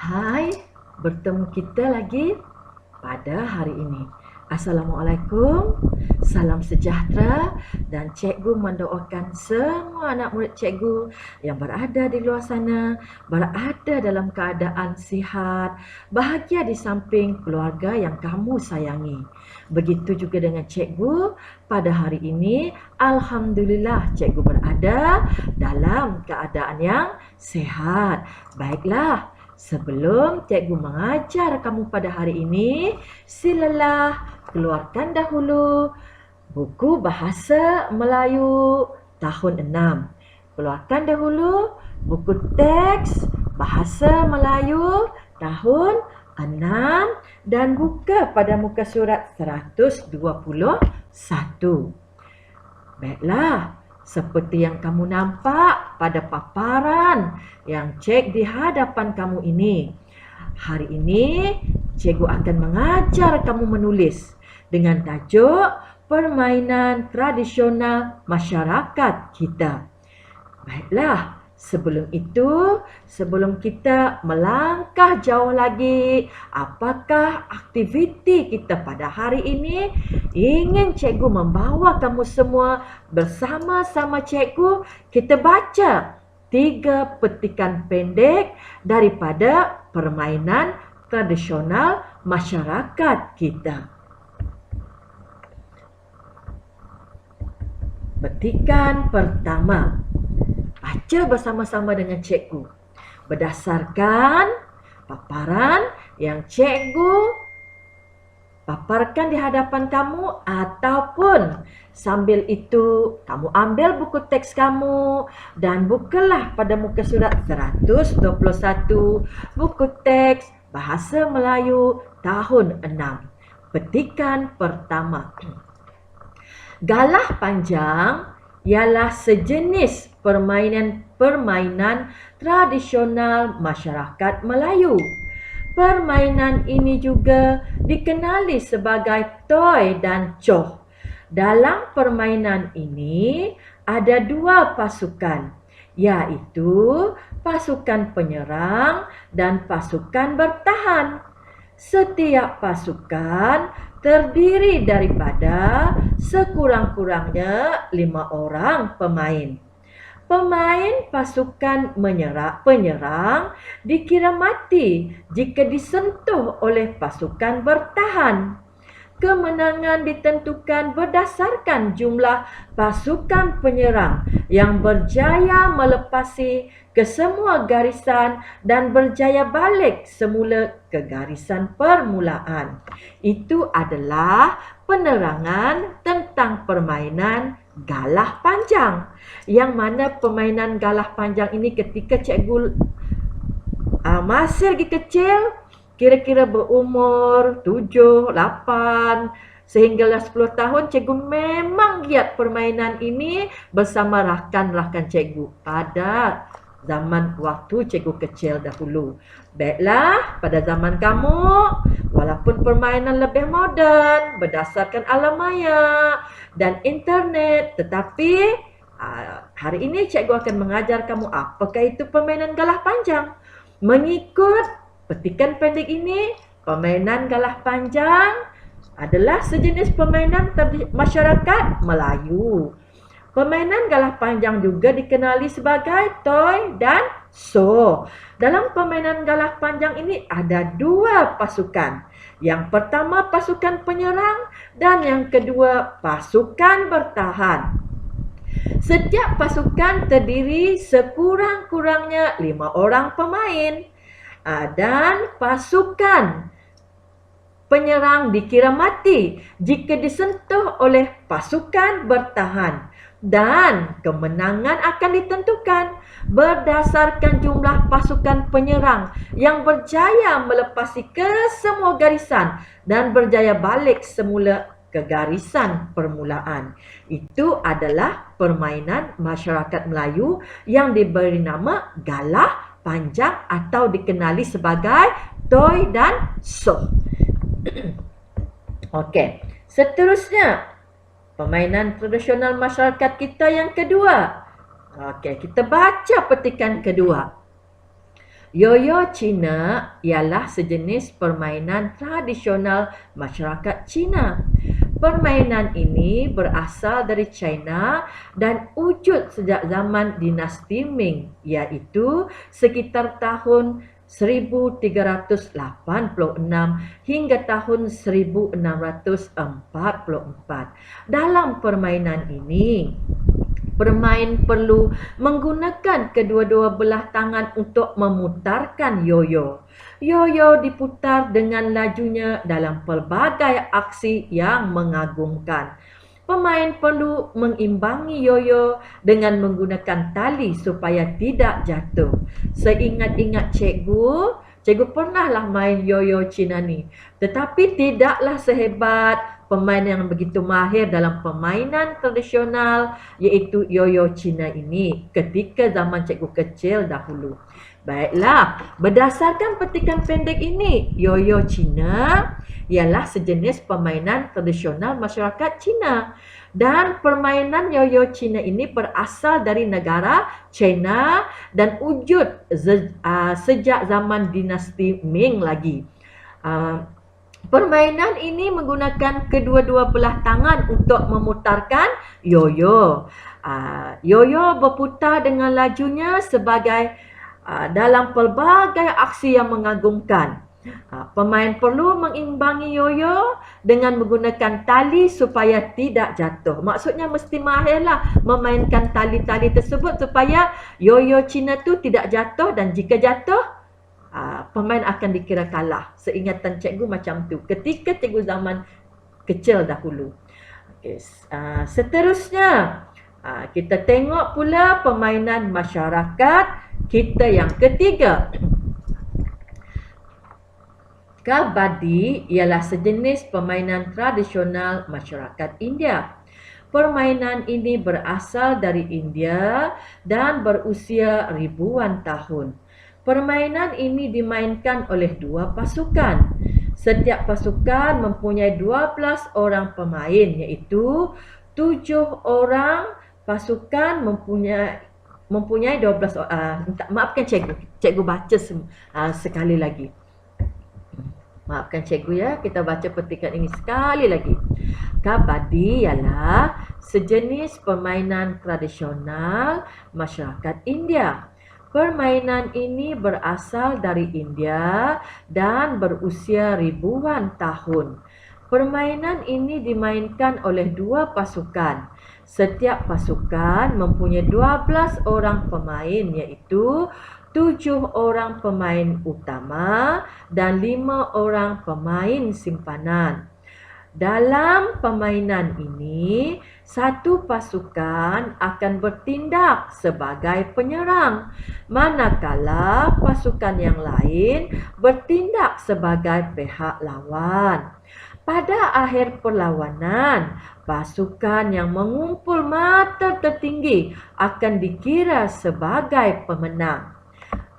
Hai, bertemu kita lagi pada hari ini. Assalamualaikum, salam sejahtera dan cikgu mendoakan semua anak murid cikgu yang berada di luar sana berada dalam keadaan sihat, bahagia di samping keluarga yang kamu sayangi. Begitu juga dengan cikgu pada hari ini, alhamdulillah cikgu berada dalam keadaan yang sihat. Baiklah, sebelum cikgu mengajar kamu pada hari ini, silalah keluarkan dahulu buku Bahasa Melayu tahun 6. Keluarkan dahulu buku teks Bahasa Melayu tahun 6 dan buka pada muka surat 121. Baiklah, seperti yang kamu nampak pada paparan yang cek di hadapan kamu ini. Hari ini, cikgu akan mengajar kamu menulis dengan tajuk permainan tradisional masyarakat kita. Baiklah, sebelum kita melangkah jauh lagi, apakah aktiviti kita pada hari ini? Ingin cikgu membawa kamu semua bersama-sama cikgu, kita baca 3 petikan pendek daripada permainan tradisional masyarakat kita. Petikan pertama, baca bersama-sama dengan cikgu berdasarkan paparan yang cikgu paparkan di hadapan kamu, ataupun sambil itu kamu ambil buku teks kamu dan bukalah pada muka surat 121 buku teks Bahasa Melayu tahun 6. Petikan pertama. Galah panjang ialah sejenis permainan tradisional masyarakat Melayu. Permainan ini juga dikenali sebagai toy dan coh. Dalam permainan ini ada 2 pasukan, iaitu pasukan penyerang dan pasukan bertahan. Setiap pasukan terdiri daripada sekurang-kurangnya 5 orang pemain. Pemain pasukan penyerang dikira mati jika disentuh oleh pasukan bertahan. Kemenangan ditentukan berdasarkan jumlah pasukan penyerang yang berjaya melepasi ke semua garisan dan berjaya balik semula ke garisan permulaan. Itu adalah penerangan tentang permainan galah panjang. Yang mana permainan galah panjang ini ketika cikgu masih lagi kecil, kira-kira berumur 7, 8 sehinggalah 10 tahun, cikgu memang giat permainan ini bersama rakan-rakan cikgu pada zaman waktu cikgu kecil dahulu. Baiklah, pada zaman kamu, walaupun permainan lebih moden berdasarkan alam maya dan internet, tetapi hari ini cikgu akan mengajar kamu apakah itu permainan galah panjang. Mengikut petikan pendek ini, permainan galah panjang adalah sejenis permainan masyarakat Melayu. Permainan galah panjang juga dikenali sebagai toy dan so. Dalam permainan galah panjang ini ada 2 pasukan. Yang pertama pasukan penyerang dan yang kedua pasukan bertahan. Setiap pasukan terdiri sekurang-kurangnya 5 orang pemain. Dan pasukan penyerang dikira mati jika disentuh oleh pasukan bertahan. Dan kemenangan akan ditentukan berdasarkan jumlah pasukan penyerang yang berjaya melepasi ke semua garisan dan berjaya balik semula ke garisan permulaan. Itu adalah permainan masyarakat Melayu yang diberi nama galah panjang atau dikenali sebagai toy dan so. Okey, seterusnya permainan tradisional masyarakat kita yang kedua. Okey, kita baca petikan kedua. Yoyo Cina ialah sejenis permainan tradisional masyarakat Cina. Permainan ini berasal dari China dan wujud sejak zaman dinasti Ming, iaitu sekitar tahun 1386 hingga tahun 1644. Dalam permainan ini, pemain perlu menggunakan kedua-dua belah tangan untuk memutarkan yoyo. Yoyo diputar dengan lajunya dalam pelbagai aksi yang mengagumkan. Pemain perlu mengimbangi yoyo dengan menggunakan tali supaya tidak jatuh. Seingat-ingat cikgu pernahlah main yoyo Cina ni. Tetapi tidaklah sehebat pemain yang begitu mahir dalam permainan tradisional iaitu yoyo Cina ini ketika zaman cikgu kecil dahulu. Baiklah, berdasarkan petikan pendek ini, yoyo Cina ialah sejenis permainan tradisional masyarakat Cina. Dan permainan yoyo Cina ini berasal dari negara China dan wujud sejak zaman dinasti Ming lagi. Permainan ini menggunakan kedua-dua belah tangan untuk memutarkan yoyo. Yoyo berputar dengan lajunya sebagai dalam pelbagai aksi yang mengagumkan. Pemain perlu mengimbangi yoyo dengan menggunakan tali supaya tidak jatuh. Maksudnya mesti mahirlah memainkan tali-tali tersebut supaya yoyo Cina tu tidak jatuh, dan jika jatuh, pemain akan dikira kalah. Seingatan cikgu macam tu ketika cikgu zaman kecil dahulu. Okay. Seterusnya, kita tengok pula permainan masyarakat kita yang ketiga. Kabadi ialah sejenis permainan tradisional masyarakat India. Permainan ini berasal dari India dan berusia ribuan tahun. Permainan ini dimainkan oleh dua pasukan. Setiap pasukan mempunyai 12 orang pemain, iaitu 7 orang pasukan mempunyai 12 orang. Maafkan cikgu baca sekali lagi. Maafkan cikgu ya, kita baca petikan ini sekali lagi. Kabadi ialah sejenis permainan tradisional masyarakat India. Permainan ini berasal dari India dan berusia ribuan tahun. Permainan ini dimainkan oleh dua pasukan. Setiap pasukan mempunyai 12 orang pemain, iaitu 7 orang pemain utama dan 5 orang pemain simpanan. Dalam permainan ini, satu pasukan akan bertindak sebagai penyerang, manakala pasukan yang lain bertindak sebagai pihak lawan. Pada akhir perlawanan, pasukan yang mengumpul mata tertinggi akan dikira sebagai pemenang.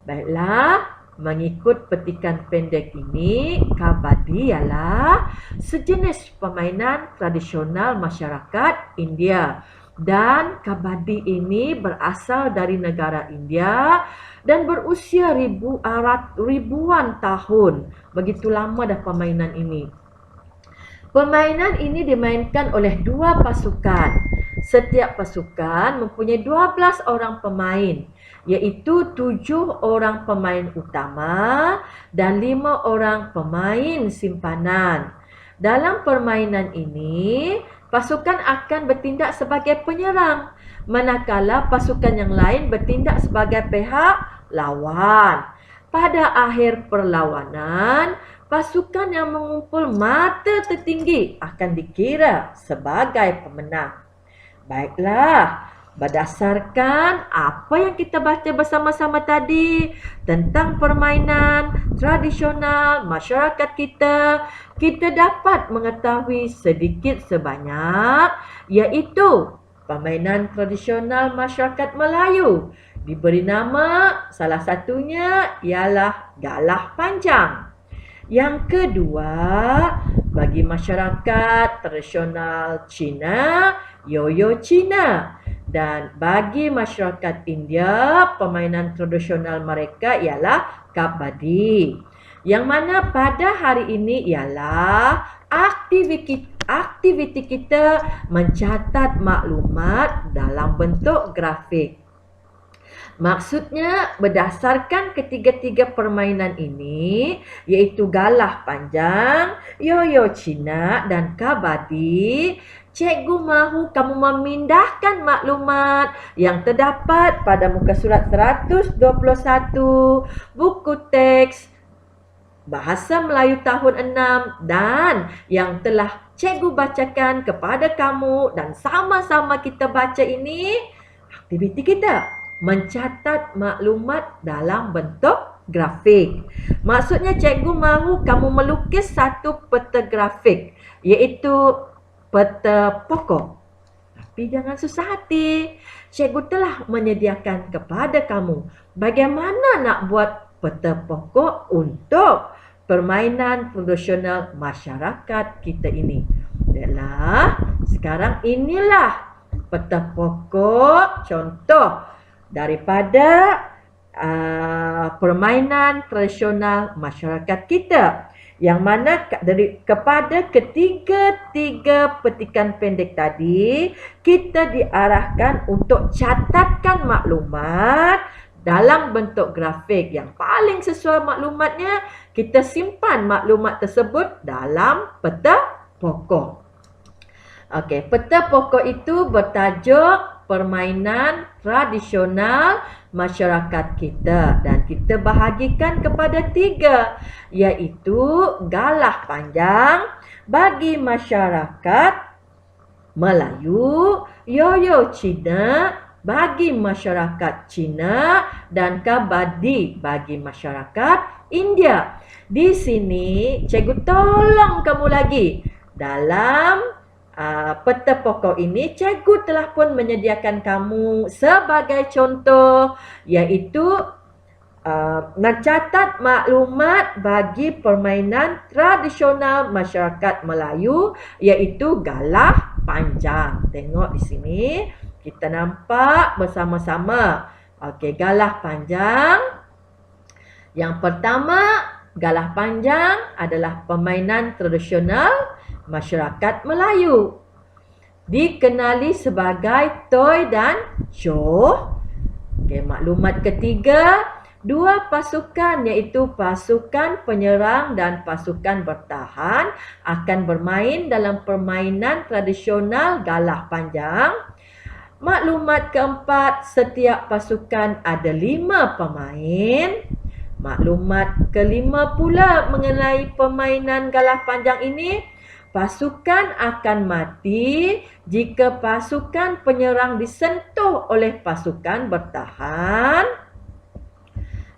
Baiklah, mengikut petikan pendek ini, kabadi ialah sejenis permainan tradisional masyarakat India. Dan kabadi ini berasal dari negara India dan berusia ribuan tahun. Begitu lama dah permainan ini. Permainan ini dimainkan oleh dua pasukan. Setiap pasukan mempunyai 12 orang pemain, iaitu 7 orang pemain utama dan 5 orang pemain simpanan. Dalam permainan ini, pasukan akan bertindak sebagai penyerang, manakala pasukan yang lain bertindak sebagai pihak lawan. Pada akhir perlawanan, pasukan yang mengumpul mata tertinggi akan dikira sebagai pemenang. Baiklah, berdasarkan apa yang kita baca bersama-sama tadi tentang permainan tradisional masyarakat kita dapat mengetahui sedikit sebanyak, iaitu permainan tradisional masyarakat Melayu diberi nama, salah satunya ialah galah panjang. Yang kedua, bagi masyarakat tradisional Cina, yoyo Cina. Dan bagi masyarakat India, permainan tradisional mereka ialah kabadi. Yang mana pada hari ini ialah aktiviti kita mencatat maklumat dalam bentuk grafik. Maksudnya berdasarkan ketiga-tiga permainan ini, iaitu galah panjang, yoyo Cina dan kabadi, cikgu mahu kamu memindahkan maklumat yang terdapat pada muka surat 121 buku teks Bahasa Melayu tahun 6 dan yang telah cikgu bacakan kepada kamu dan sama-sama kita baca ini, aktiviti kita mencatat maklumat dalam bentuk grafik. Maksudnya cikgu mahu kamu melukis satu peta grafik, iaitu peta pokok. Tapi jangan susah hati. Cikgu telah menyediakan kepada kamu bagaimana nak buat peta pokok untuk permainan tradisional masyarakat kita ini. Baiklah, sekarang inilah peta pokok contoh daripada permainan tradisional masyarakat kita, yang mana kepada ketiga-tiga petikan pendek tadi kita diarahkan untuk catatkan maklumat dalam bentuk grafik. Yang paling sesuai maklumatnya, kita simpan maklumat tersebut dalam peta pokok. Okey, peta pokok itu bertajuk permainan tradisional masyarakat kita dan kita bahagikan kepada 3, iaitu galah panjang bagi masyarakat Melayu, yoyo Cina bagi masyarakat Cina dan kabadi bagi masyarakat India. Di sini cikgu tolong kamu lagi dalam peta pokok ini. Cikgu telah pun menyediakan kamu sebagai contoh, iaitu mencatat maklumat bagi permainan tradisional masyarakat Melayu, iaitu galah panjang. Tengok di sini kita nampak bersama-sama. Okey, galah panjang. Yang pertama, galah panjang adalah permainan tradisional masyarakat Melayu. Dikenali sebagai toy dan show. Okey, maklumat ketiga, 2 pasukan iaitu pasukan penyerang dan pasukan bertahan akan bermain dalam permainan tradisional galah panjang. Maklumat keempat, setiap pasukan ada 5 pemain. Maklumat kelima pula mengenai permainan galah panjang ini, pasukan akan mati jika pasukan penyerang disentuh oleh pasukan bertahan.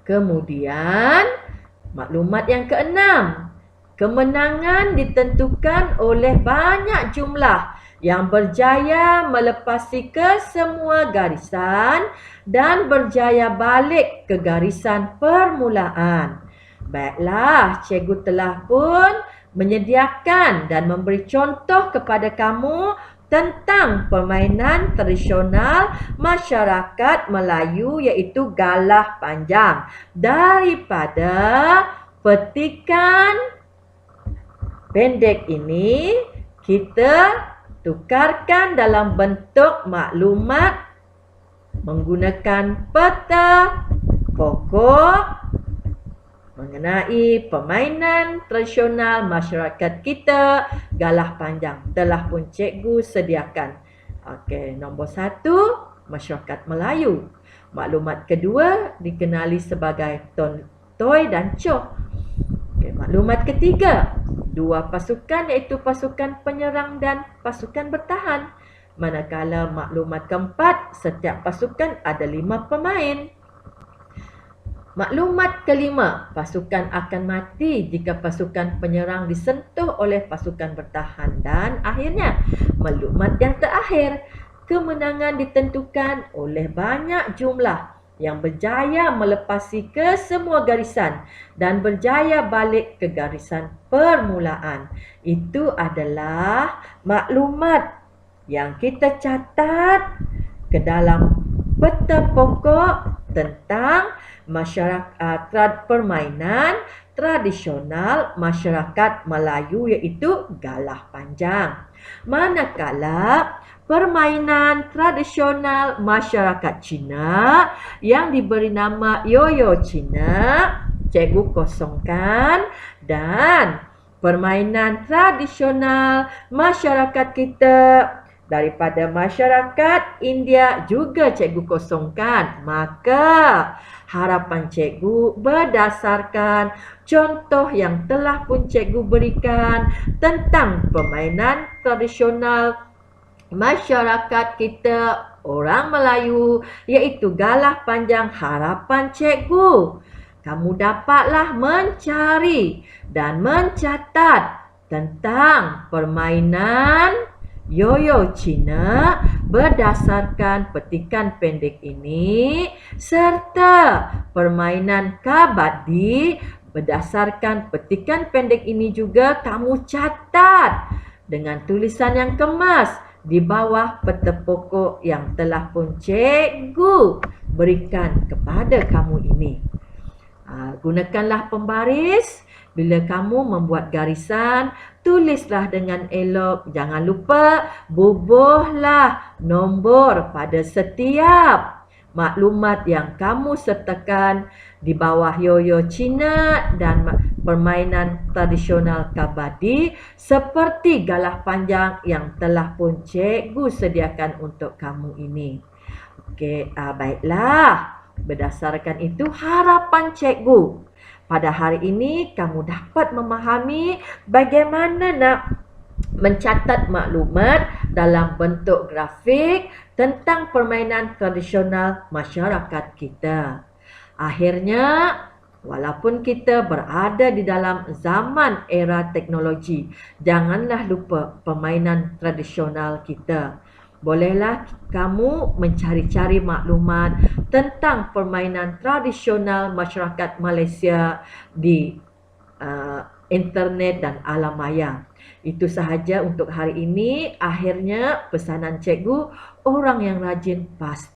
Kemudian, maklumat yang keenam, kemenangan ditentukan oleh banyak jumlah yang berjaya melepasi ke semua garisan dan berjaya balik ke garisan permulaan. Baiklah, cikgu telah pun menyediakan dan memberi contoh kepada kamu tentang permainan tradisional masyarakat Melayu, iaitu galah panjang daripada petikan pendek ini. Kita tukarkan dalam bentuk maklumat menggunakan peta pokok mengenai permainan tradisional masyarakat kita, galah panjang. Telah pun cikgu sediakan. Okey, nombor 1, masyarakat Melayu. Maklumat kedua dikenali sebagai toy dan show. Okey, maklumat ketiga, 2 pasukan iaitu pasukan penyerang dan pasukan bertahan. Manakala maklumat keempat, setiap pasukan ada 5 pemain. Maklumat kelima, pasukan akan mati jika pasukan penyerang disentuh oleh pasukan bertahan. Dan akhirnya, maklumat yang terakhir, kemenangan ditentukan oleh banyak jumlah yang berjaya melepasi ke semua garisan dan berjaya balik ke garisan permulaan. Itu adalah maklumat yang kita catat ke dalam peta pokok tentang masyarakat permainan tradisional masyarakat Melayu, iaitu galah panjang. Manakala permainan tradisional masyarakat Cina yang diberi nama Yoyo Cina, cikgu kosongkan, dan permainan tradisional masyarakat kita daripada masyarakat India juga cikgu kosongkan. Maka harapan cikgu berdasarkan contoh yang telah pun cikgu berikan tentang permainan tradisional masyarakat kita orang Melayu, iaitu galah panjang, harapan cikgu kamu dapatlah mencari dan mencatat tentang permainan Yoyo Cina berdasarkan petikan pendek ini, serta permainan kabadi berdasarkan petikan pendek ini juga kamu catat dengan tulisan yang kemas di bawah peta pokok yang telah pun cikgu berikan kepada kamu ini. Gunakanlah pembaris. Bila kamu membuat garisan, tulislah dengan elok. Jangan lupa bubuhlah nombor pada setiap maklumat yang kamu sertakan di bawah Yoyo Cina dan permainan tradisional kabadi seperti galah panjang yang telah pun cikgu sediakan untuk kamu ini. Okey, baiklah. Berdasarkan itu, harapan cikgu pada hari ini kamu dapat memahami bagaimana nak mencatat maklumat dalam bentuk grafik tentang permainan tradisional masyarakat kita. Akhirnya, walaupun kita berada di dalam zaman era teknologi, janganlah lupa permainan tradisional kita. Bolehlah kamu mencari-cari maklumat tentang permainan tradisional masyarakat Malaysia di internet dan alam maya. Itu sahaja untuk hari ini. Akhirnya pesanan cikgu, orang yang rajin pasti